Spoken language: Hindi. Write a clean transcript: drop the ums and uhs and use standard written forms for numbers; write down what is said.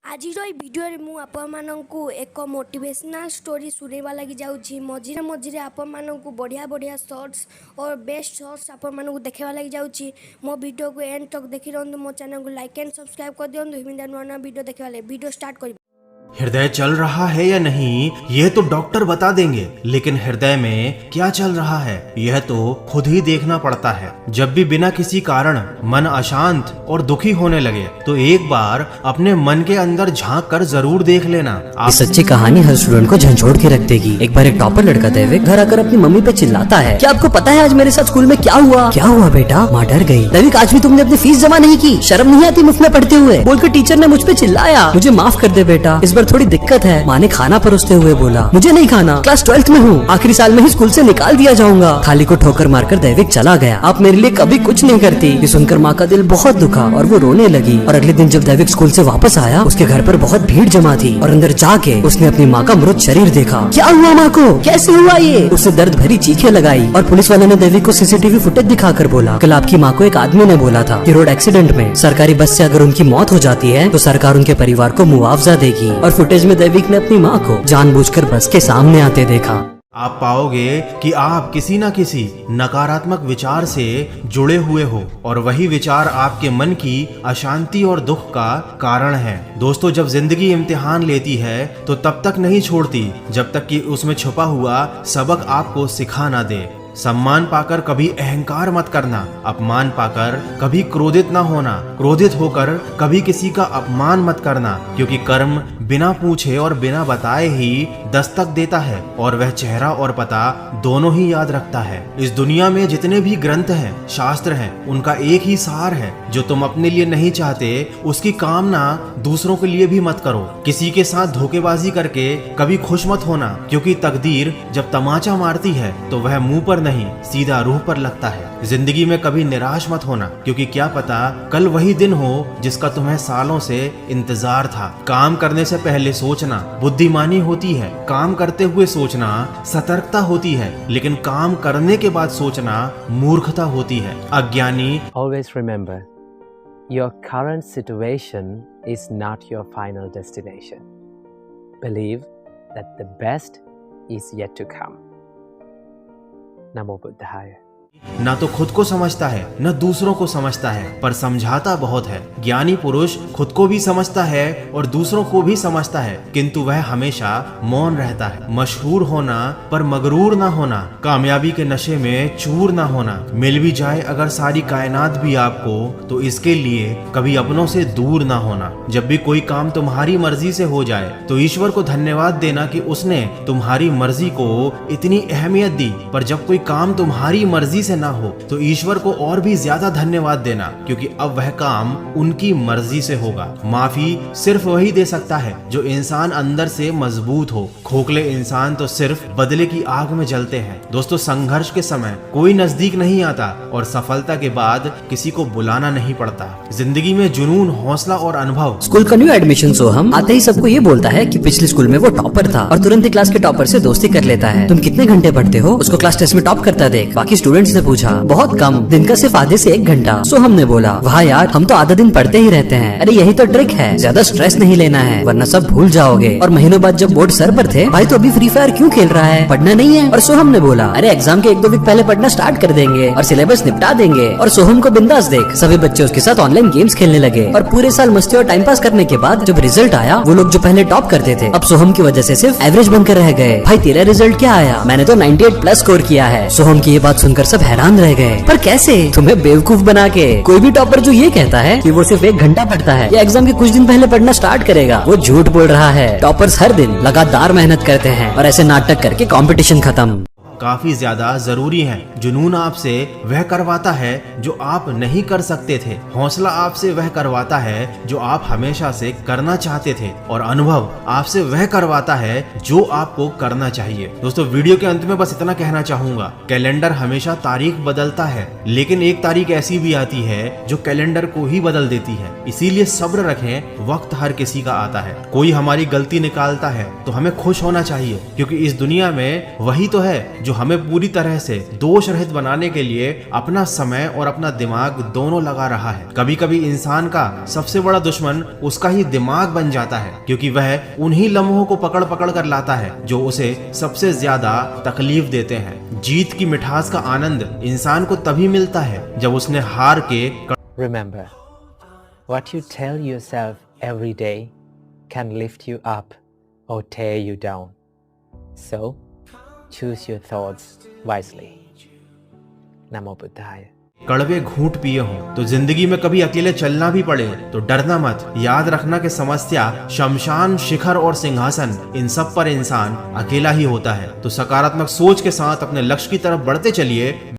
आजिर ई भिडियो मु आपमानंकु एक मोटिवेशनल स्टोरी सुनेवा लगी जाउछि। मझिरे मझिरे आपमानंकु बढ़िया बढ़िया शॉर्ट्स और बेस्ट शॉर्ट्स आपमानंकु देखेवा लगी जाउछि। मो वीडियो को एंड तक देखि रहंतु। मो चैनल को लाइक एंड सब्सक्राइब कर दियंतु। हिमिंदा नया वीडियो देखेवा ले वीडियो स्टार्ट करि। हृदय चल रहा है या नहीं यह तो डॉक्टर बता देंगे, लेकिन हृदय में क्या चल रहा है यह तो खुद ही देखना पड़ता है। जब भी बिना किसी कारण मन अशांत और दुखी होने लगे तो एक बार अपने मन के अंदर झांक कर जरूर देख लेना। ये सच्ची कहानी हर स्टूडेंट को झंझोड़ के रख देगी। एक बार एक टॉपर लड़का दैविक घर आकर अपनी मम्मी पे चिल्लाता है कि आपको पता है आज मेरे साथ स्कूल में क्या हुआ? क्या हुआ बेटा? माँ डर गई। दैविक आज भी तुमने अपनी फीस जमा नहीं की, शर्म नहीं आती मुफ्त में पढ़ते हुए? बोलकर टीचर ने मुझ पे चिल्लाया। मुझे माफ कर दे बेटा, इस बार थोड़ी दिक्कत है। माँ ने खाना परोसते हुए बोला मुझे नहीं खाना, क्लास 12th में हूँ, आखिरी साल में ही स्कूल से निकाल दिया जाऊंगा। थाली को ठोकर मारकर दैविक चला गया। आप मेरे लिए कभी कुछ नहीं करती। ये सुनकर माँ का दिल बहुत दुखा और वो रोने लगी। और अगले दिन जब दैविक स्कूल से वापस आया उसके घर पर बहुत भीड़ जमा थी और अंदर जाके उसने अपनी माँ का मृत शरीर देखा। क्या हुआ माँ को? कैसे हुआ ये? उसने दर्द भरी चीखें लगाई और पुलिस वाले ने दैविक को सीसीटीवी फुटेज दिखाकर बोला कल आपकी माँ को एक आदमी ने बोला था कि रोड एक्सीडेंट में सरकारी बस से अगर उनकी मौत हो जाती है तो सरकार उनके परिवार को मुआवजा देगी। और फुटेज में दैविक ने अपनी माँ को जानबूझकर बस के सामने आते देखा। आप पाओगे कि आप किसी न किसी नकारात्मक विचार से जुड़े हुए हो और वही विचार आपके मन की अशांति और दुख का कारण है। दोस्तों, जब जिंदगी इम्तिहान लेती है तो तब तक नहीं छोड़ती जब तक कि उसमें छुपा हुआ सबक आपको सिखा ना दे। सम्मान पाकर कभी अहंकार मत करना, अपमान पाकर कभी क्रोधित ना होना, क्रोधित होकर कभी किसी का अपमान मत करना, क्योंकि कर्म बिना पूछे और बिना बताए ही दस्तक देता है और वह चेहरा और पता दोनों ही याद रखता है। इस दुनिया में जितने भी ग्रंथ हैं, शास्त्र हैं, उनका एक ही सार है, जो तुम अपने लिए नहीं चाहते उसकी कामना दूसरों के लिए भी मत करो। किसी के साथ धोखेबाजी करके कभी खुश मत होना, क्योंकि तकदीर जब तमाचा मारती है तो वह मुंह पर नहीं सीधा रूह पर लगता है। जिंदगी में कभी निराश मत होना, क्योंकि क्या पता कल वही दिन हो जिसका तुम्हें सालों से इंतजार था। काम करने से पहले सोचना बुद्धिमानी होती है, काम करते हुए सोचना सतर्कता होती है, लेकिन काम करने के बाद सोचना मूर्खता होती है। अज्ञानी Always remember, your current situation is not your final destination. Believe that the best is yet to come. नमो बुद्धाय। ना तो खुद को समझता है न दूसरों को समझता है, पर समझाता बहुत है। ज्ञानी पुरुष खुद को भी समझता है और दूसरों को भी समझता है, किंतु वह हमेशा मौन रहता है। मशहूर होना पर मगरूर ना होना, कामयाबी के नशे में चूर ना होना। मिल भी जाए अगर सारी कायनात भी आपको तो इसके लिए कभी अपनों से दूर ना होना। जब भी कोई काम तुम्हारी मर्जी से हो जाए तो ईश्वर को धन्यवाद देना कि उसने तुम्हारी मर्जी को इतनी अहमियत दी, पर जब कोई काम तुम्हारी मर्जी से ना हो तो ईश्वर को और भी ज्यादा धन्यवाद देना, क्योंकि अब वह काम उनकी मर्जी से होगा। माफी सिर्फ वही दे सकता है जो इंसान अंदर से मजबूत हो। खोखले इंसान तो सिर्फ बदले की आग में जलते हैं। दोस्तों, संघर्ष के समय कोई नजदीक नहीं आता और सफलता के बाद किसी को बुलाना नहीं पड़ता। जिंदगी में जुनून, हौसला और अनुभव। स्कूल का न्यू एडमिशन सोहम आते ही सबको ये बोलता है कि पिछले स्कूल में वो टॉपर था और तुरंत ही क्लास के टॉपर से दोस्ती कर लेता है। तुम कितने घंटे पढ़ते हो? उसको क्लास टेस्ट में टॉप करता देख। बाकी स्टूडेंट्स ने पूछा बहुत कम, दिन का सिर्फ आधे से 1 घंटा। सोहम ने बोला वाह यार, हम तो आधा दिन पढ़ते ही रहते हैं। अरे यही तो ट्रिक है, ज्यादा स्ट्रेस नहीं लेना है वरना सब भूल जाओगे। और महीनों बाद जब बोर्ड सर पर थे, भाई तो अभी फ्री फायर क्यों खेल रहा है, पढ़ना नहीं है? और सोहम ने बोला अरे एग्जाम के 1-2 वीक पहले पढ़ना स्टार्ट कर देंगे और सिलेबस निपटा देंगे। और सोहम को बिंदास देख, सभी बच्चे उसके साथ ऑनलाइन गेम्स खेलने लगे और पूरे साल मस्ती और टाइम पास करने के बाद जब रिजल्ट आया, वो लोग जो पहले टॉप करते थे अब सोहम की वजह से सिर्फ एवरेज बनकर रह गए। भाई तेरा रिजल्ट क्या आया? मैंने तो 98+ स्कोर किया है। सोहम की ये बात सुनकर सब हैरान रह गए। पर कैसे? तुम्हें बेवकूफ बना के। कोई भी टॉपर जो ये कहता है कि वो सिर्फ 1 घंटा पढ़ता है या एग्जाम के कुछ दिन पहले पढ़ना स्टार्ट करेगा, वो झूठ बोल रहा है। टॉपर्स हर दिन लगातार मेहनत करते हैं और ऐसे नाटक करके कंपटीशन खत्म। काफी ज्यादा जरूरी है। जुनून आपसे वह करवाता है जो आप नहीं कर सकते थे। हौसला आपसे वह करवाता है जो आप हमेशा से करना चाहते थे, और अनुभव आपसे वह करवाता है जो आपको करना चाहिए। दोस्तों, वीडियो के अंत में बस इतना कहना चाहूंगा, कैलेंडर हमेशा तारीख बदलता है, लेकिन एक तारीख ऐसी भी आती है जो कैलेंडर को ही बदल देती है। इसीलिए सब्र रखें, वक्त हर किसी का आता है। कोई हमारी गलती निकालता है तो हमें खुश होना चाहिए, क्योंकि इस दुनिया में वही तो है जो हमें पूरी तरह से दोष रहित बनाने के लिए अपना समय और अपना दिमाग दोनों लगा रहा है। कभी कभी इंसान का सबसे बड़ा दुश्मन उसका ही दिमाग बन जाता है, क्योंकि वह उन्हीं लम्हों को पकड़ पकड़ कर लाता है जो उसे सबसे ज्यादा तकलीफ देते हैं। जीत की मिठास का आनंद इंसान को तभी मिलता है जब उसने हार के Remember, what you tell yourself every day can lift you up or tear you down. So, choose your thoughts wisely. Namo Buddhaya. कड़वे घूंट पिए हों तो जिंदगी में कभी अकेले चलना भी पड़े तो डरना मत। याद रखना कि समस्या, शमशान, शिखर और सिंहासन, इन सब पर इंसान अकेला ही होता है। तो सकारात्मक सोच के साथ अपने लक्ष्य की तरफ बढ़ते चलिए।